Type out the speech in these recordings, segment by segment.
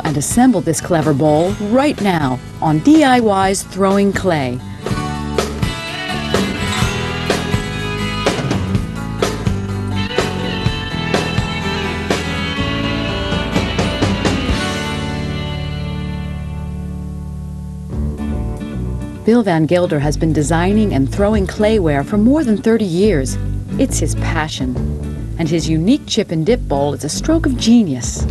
and assemble this clever bowl right now on DIY's Throwing Clay. Bill Van Gilder has been designing and throwing clayware for more than 30 years. It's his passion. And his unique chip and dip bowl is a stroke of genius.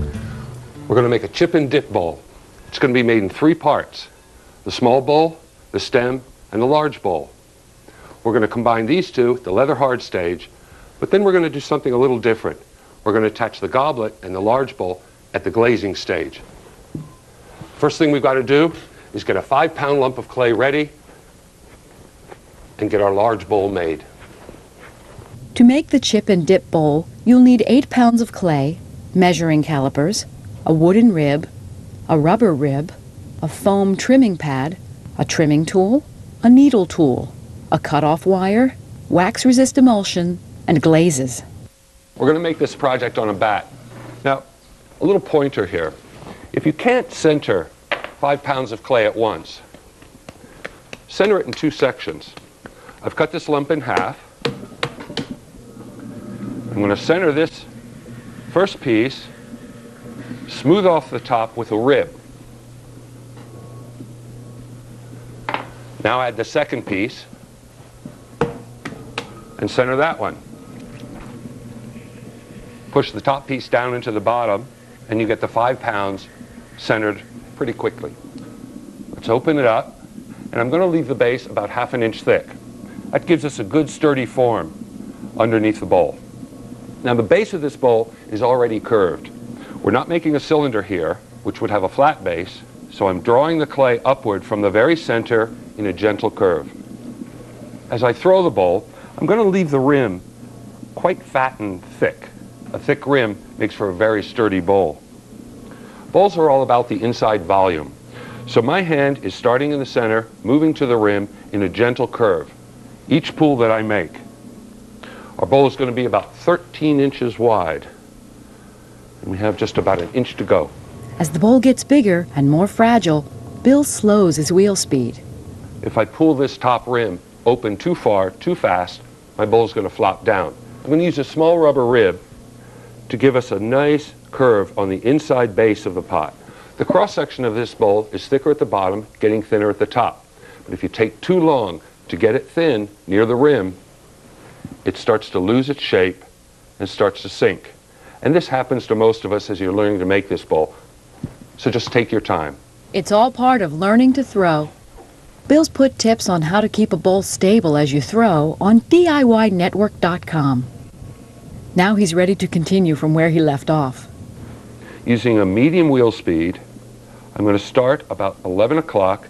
We're going to make a chip and dip bowl. It's going to be made in 3 parts: the small bowl, the stem, and the large bowl. We're going to combine these two at the leather hard stage, but then we're going to do something a little different. We're going to attach the goblet and the large bowl at the glazing stage. First thing we've got to do is get a 5-pound lump of clay ready and get our large bowl made. To make the chip and dip bowl, you'll need 8 pounds of clay, measuring calipers, a wooden rib, a rubber rib, a foam trimming pad, a trimming tool, a needle tool, a cut-off wire, wax-resist emulsion, and glazes. We're going to make this project on a bat. Now, a little pointer here. If you can't center 5 pounds of clay at once, center it in 2 sections. I've cut this lump in half. I'm going to center this first piece, smooth off the top with a rib. Now add the second piece and center that one. Push the top piece down into the bottom and you get the 5 pounds centered pretty quickly. Let's open it up, and I'm going to leave the base about 1/2 inch thick. That gives us a good sturdy form underneath the bowl. Now the base of this bowl is already curved. We're not making a cylinder here, which would have a flat base, so I'm drawing the clay upward from the very center in a gentle curve. As I throw the bowl, I'm going to leave the rim quite fat and thick. A thick rim makes for a very sturdy bowl. Bowls are all about the inside volume. So my hand is starting in the center, moving to the rim in a gentle curve. Each pull that I make. Our bowl is going to be about 13 inches wide. And we have just about 1 inch to go. As the bowl gets bigger and more fragile, Bill slows his wheel speed. If I pull this top rim open too far, too fast, my bowl is going to flop down. I'm going to use a small rubber rib to give us a nice curve on the inside base of the pot. The cross-section of this bowl is thicker at the bottom, getting thinner at the top. But if you take too long to get it thin near the rim, it starts to lose its shape and starts to sink. And this happens to most of us as you're learning to make this bowl. So just take your time. It's all part of learning to throw. Bill's put tips on how to keep a bowl stable as you throw on DIYnetwork.com. Now he's ready to continue from where he left off. Using a medium wheel speed, I'm going to start about 11 o'clock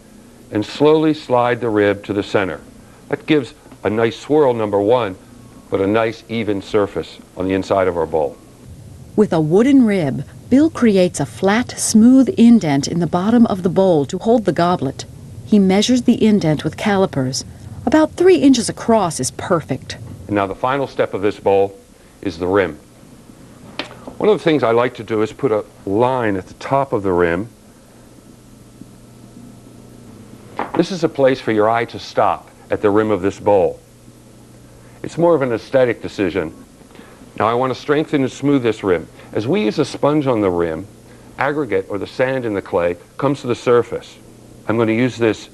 and slowly slide the rib to the center. That gives a nice swirl, number one, but a nice even surface on the inside of our bowl. With a wooden rib, Bill creates a flat, smooth indent in the bottom of the bowl to hold the goblet. He measures the indent with calipers. About 3 inches across is perfect. And now the final step of this bowl is the rim. One of the things I like to do is put a line at the top of the rim. This is a place for your eye to stop at the rim of this bowl. It's more of an aesthetic decision. Now I want to strengthen and smooth this rim. As we use a sponge on the rim, aggregate or the sand in the clay comes to the surface. I'm going to use this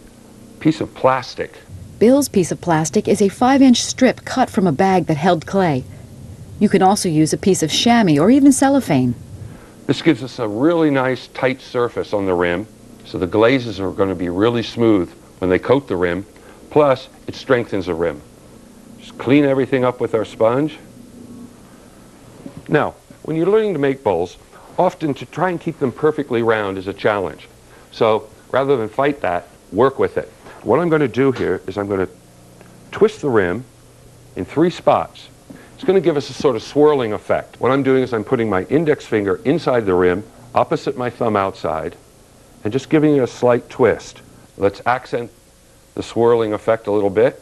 piece of plastic. Bill's piece of plastic is a 5-inch strip cut from a bag that held clay. You can also use a piece of chamois or even cellophane. This gives us a really nice tight surface on the rim, so the glazes are going to be really smooth when they coat the rim, plus it strengthens the rim. Just clean everything up with our sponge. Now, when you're learning to make bowls, often to try and keep them perfectly round is a challenge. So rather than fight that, work with it. What I'm going to do here is I'm going to twist the rim in 3 spots. It's going to give us a sort of swirling effect. What I'm doing is I'm putting my index finger inside the rim, opposite my thumb outside, and just giving it a slight twist. Let's accent the swirling effect a little bit.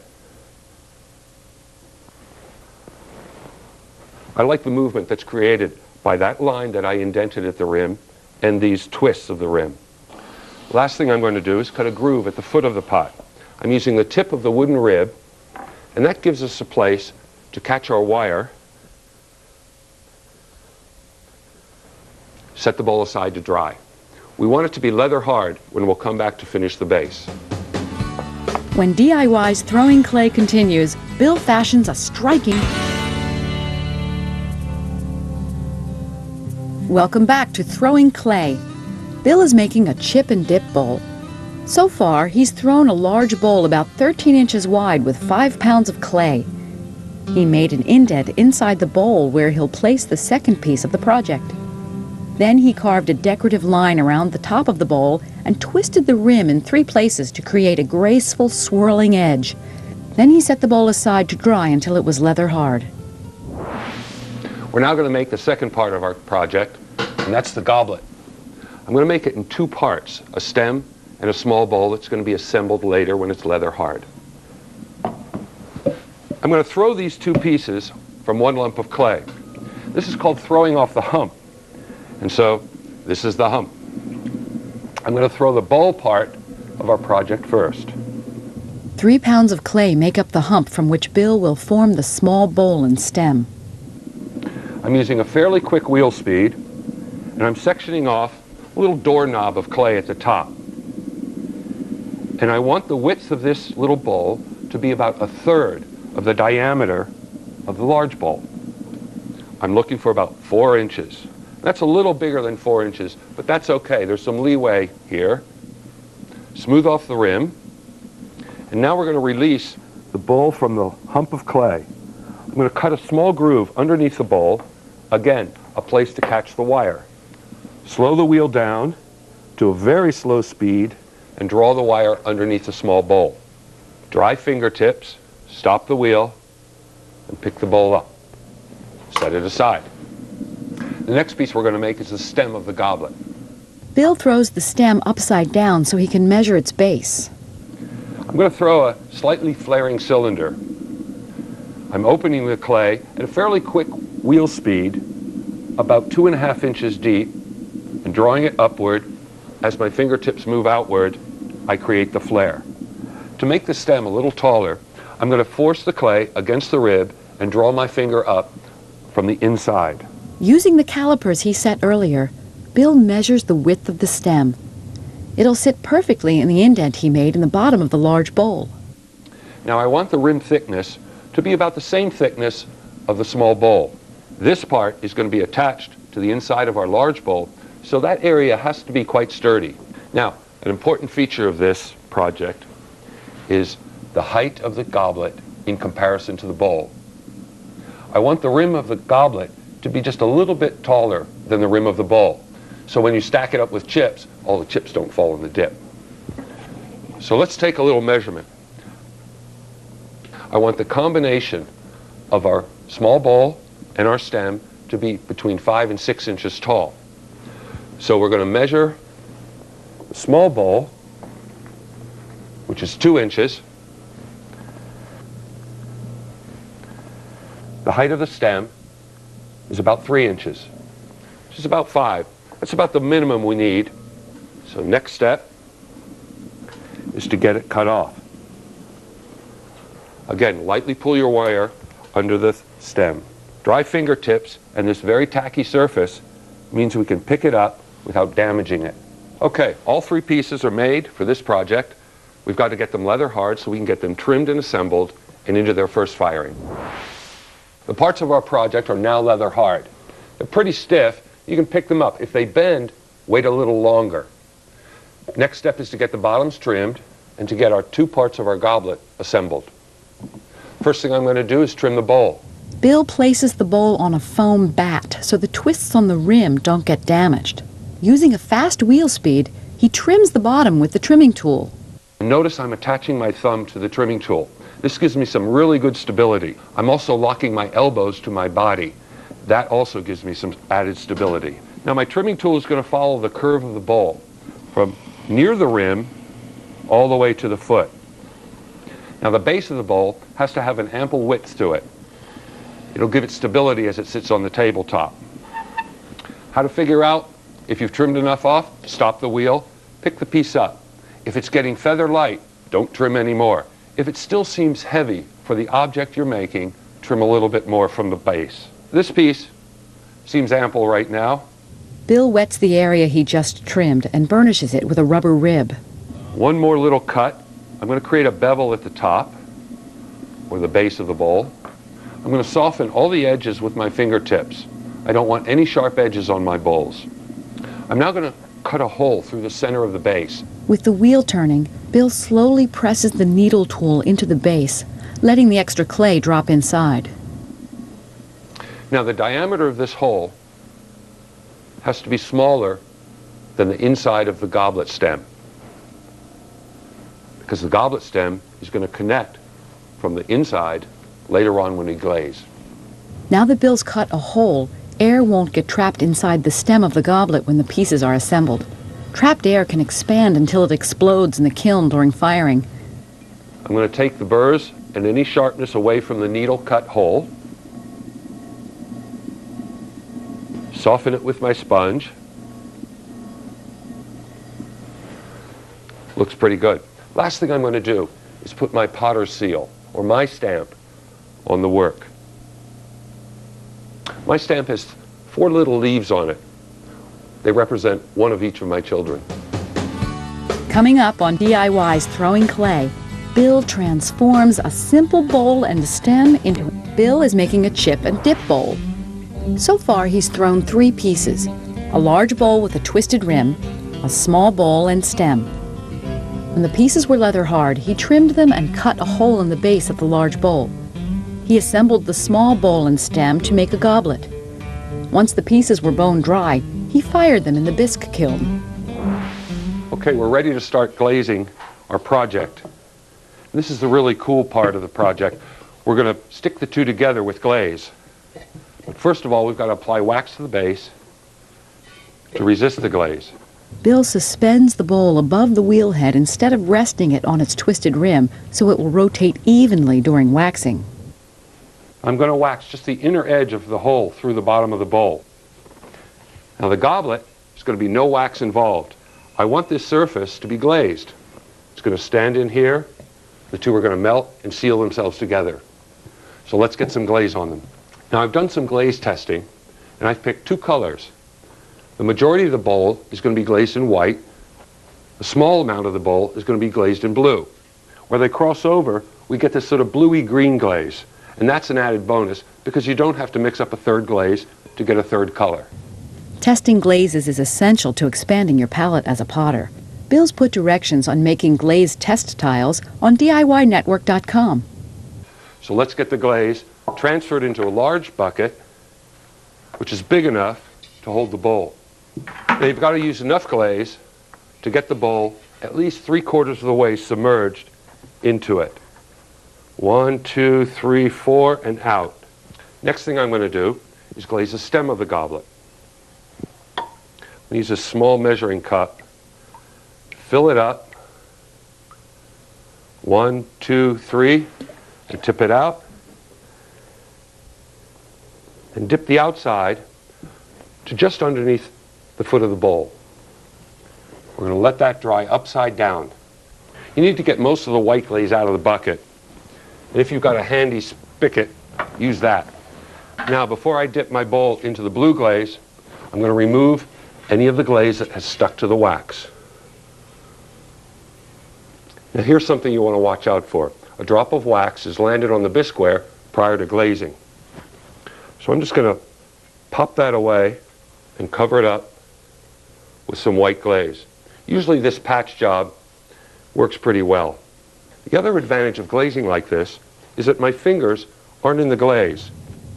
I like the movement that's created by that line that I indented at the rim and these twists of the rim. Last thing I'm going to do is cut a groove at the foot of the pot. I'm using the tip of the wooden rib, and that gives us a place to catch our wire. Set the bowl aside to dry. We want it to be leather hard when we'll come back to finish the base. When DIY's throwing clay continues, Bill fashions a striking... Welcome back to Throwing Clay. Bill is making a chip and dip bowl. So far, he's thrown a large bowl about 13 inches wide with 5 pounds of clay. He made an indent inside the bowl where he'll place the second piece of the project. Then he carved a decorative line around the top of the bowl and twisted the rim in 3 places to create a graceful, swirling edge. Then he set the bowl aside to dry until it was leather hard. We're now going to make the second part of our project, and that's the goblet. I'm going to make it in 2 parts, a stem and a small bowl that's going to be assembled later when it's leather hard. I'm going to throw these 2 pieces from 1 lump of clay. This is called throwing off the hump. And so this is the hump. I'm going to throw the bowl part of our project first. 3 pounds of clay make up the hump from which Bill will form the small bowl and stem. I'm using a fairly quick wheel speed, and I'm sectioning off a little doorknob of clay at the top. And I want the width of this little bowl to be about 1/3 of the diameter of the large bowl. I'm looking for about 4 inches. That's a little bigger than 4 inches, but that's okay. There's some leeway here. Smooth off the rim. And now we're going to release the bowl from the hump of clay. I'm going to cut a small groove underneath the bowl. Again, a place to catch the wire. Slow the wheel down to a very slow speed and draw the wire underneath the small bowl. Dry fingertips, stop the wheel, and pick the bowl up. Set it aside. The next piece we're going to make is the stem of the goblet. Bill throws the stem upside down so he can measure its base. I'm going to throw a slightly flaring cylinder. I'm opening the clay at a fairly quick wheel speed, about 2.5 inches deep, and drawing it upward. As my fingertips move outward, I create the flare. To make the stem a little taller, I'm going to force the clay against the rib and draw my finger up from the inside. Using the calipers he set earlier, Bill measures the width of the stem. It'll sit perfectly in the indent he made in the bottom of the large bowl. Now I want the rim thickness to be about the same thickness of the small bowl. This part is going to be attached to the inside of our large bowl, so that area has to be quite sturdy. Now, an important feature of this project is the height of the goblet in comparison to the bowl. I want the rim of the goblet to be just a little bit taller than the rim of the bowl. So when you stack it up with chips, all the chips don't fall in the dip. So let's take a little measurement. I want the combination of our small bowl and our stem to be between 5 and 6 inches tall. So we're going to measure the small bowl, which is 2 inches. The height of the stem is about 3 inches, which is about 5. That's about the minimum we need. So next step is to get it cut off. Again, lightly pull your wire under the stem. Dry fingertips and this very tacky surface means we can pick it up without damaging it. Okay, all 3 pieces are made for this project. We've got to get them leather hard so we can get them trimmed and assembled and into their first firing. The parts of our project are now leather hard. They're pretty stiff. You can pick them up. If they bend, wait a little longer. Next step is to get the bottoms trimmed and to get our 2 parts of our goblet assembled. First thing I'm going to do is trim the bowl. Bill places the bowl on a foam bat so the twists on the rim don't get damaged. Using a fast wheel speed, he trims the bottom with the trimming tool. Notice I'm attaching my thumb to the trimming tool. This gives me some really good stability. I'm also locking my elbows to my body. That also gives me some added stability. Now my trimming tool is going to follow the curve of the bowl from near the rim all the way to the foot. Now the base of the bowl has to have an ample width to it. It'll give it stability as it sits on the tabletop. How to figure out If you've trimmed enough off, stop the wheel, pick the piece up. If it's getting feather light, don't trim anymore. If it still seems heavy for the object you're making, trim a little bit more from the base. This piece seems ample right now. Bill wets the area he just trimmed and burnishes it with a rubber rib. One more little cut. I'm going to create a bevel at the top, or the base of the bowl. I'm going to soften all the edges with my fingertips. I don't want any sharp edges on my bowls. I'm now going to cut a hole through the center of the base. With the wheel turning, Bill slowly presses the needle tool into the base, letting the extra clay drop inside. Now the diameter of this hole has to be smaller than the inside of the goblet stem, because the goblet stem is going to connect from the inside later on when we glaze. Now that Bill's cut a hole, air won't get trapped inside the stem of the goblet when the pieces are assembled. Trapped air can expand until it explodes in the kiln during firing. I'm going to take the burrs and any sharpness away from the needle cut hole. Soften it with my sponge. Looks pretty good. Last thing I'm going to do is put my potter's seal, or my stamp, on the work. My stamp has 4 little leaves on it. They represent one of each of my children. Coming up on DIY's Throwing Clay, Bill transforms a simple bowl and stem into... Bill is making a chip and dip bowl. So far, he's thrown 3 pieces: a large bowl with a twisted rim, a small bowl and stem. When the pieces were leather hard, he trimmed them and cut a hole in the base of the large bowl. He assembled the small bowl and stem to make a goblet. Once the pieces were bone dry, he fired them in the bisque kiln. Okay, we're ready to start glazing our project. This is the really cool part of the project. We're going to stick the two together with glaze. But first of all, we've got to apply wax to the base to resist the glaze. Bill suspends the bowl above the wheel head instead of resting it on its twisted rim so it will rotate evenly during waxing. I'm going to wax just the inner edge of the hole through the bottom of the bowl. Now the goblet is going to be no wax involved. I want this surface to be glazed. It's going to stand in here. The two are going to melt and seal themselves together. So let's get some glaze on them. Now I've done some glaze testing, and I've picked 2 colors. The majority of the bowl is going to be glazed in white. A small amount of the bowl is going to be glazed in blue. Where they cross over, we get this sort of bluey green glaze. And that's an added bonus because you don't have to mix up a 3rd glaze to get a 3rd color. Testing glazes is essential to expanding your palette as a potter. Bill's put directions on making glaze test tiles on DIYnetwork.com. So let's get the glaze transferred into a large bucket, which is big enough to hold the bowl. Now you've got to use enough glaze to get the bowl at least 3/4 of the way submerged into it. 1, 2, 3, 4, and out. Next thing I'm going to do is glaze the stem of the goblet. I'm going to use a small measuring cup, fill it up, 1, 2, 3, and tip it out. And dip the outside to just underneath the foot of the bowl. We're going to let that dry upside down. You need to get most of the white glaze out of the bucket. And if you've got a handy spigot, use that. Now, before I dip my bowl into the blue glaze, I'm going to remove any of the glaze that has stuck to the wax. Now, here's something you want to watch out for. A drop of wax has landed on the bisqueware prior to glazing. So I'm just going to pop that away and cover it up with some white glaze. Usually this patch job works pretty well. The other advantage of glazing like this is that my fingers aren't in the glaze.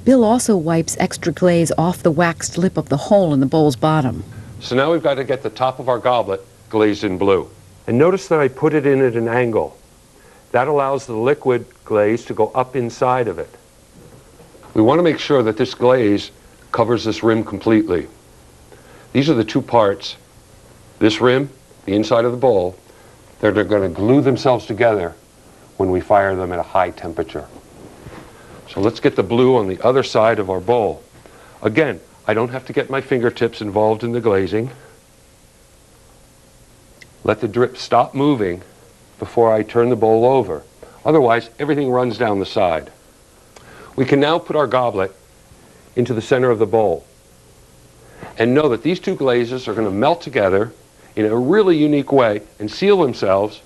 Bill also wipes extra glaze off the waxed lip of the hole in the bowl's bottom. So now we've got to get the top of our goblet glazed in blue. And notice that I put it in at an angle. That allows the liquid glaze to go up inside of it. We want to make sure that this glaze covers this rim completely. These are the 2 parts, this rim, the inside of the bowl, that are going to glue themselves together when we fire them at a high temperature. So let's get the blue on the other side of our bowl. Again, I don't have to get my fingertips involved in the glazing. Let the drip stop moving before I turn the bowl over. Otherwise, everything runs down the side. We can now put our goblet into the center of the bowl and know that these two glazes are going to melt together in a really unique way and seal themselves,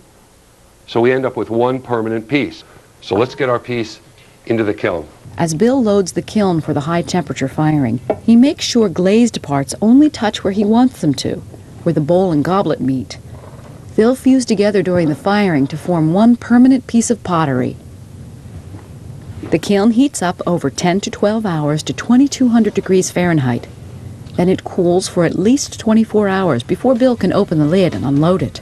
so we end up with one permanent piece. So let's get our piece into the kiln. As Bill loads the kiln for the high temperature firing, he makes sure glazed parts only touch where he wants them to, where the bowl and goblet meet. They'll fuse together during the firing to form one permanent piece of pottery. The kiln heats up over 10 to 12 hours to 2200 degrees Fahrenheit. Then it cools for at least 24 hours before Bill can open the lid and unload it.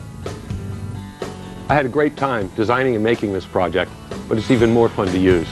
I had a great time designing and making this project, but it's even more fun to use.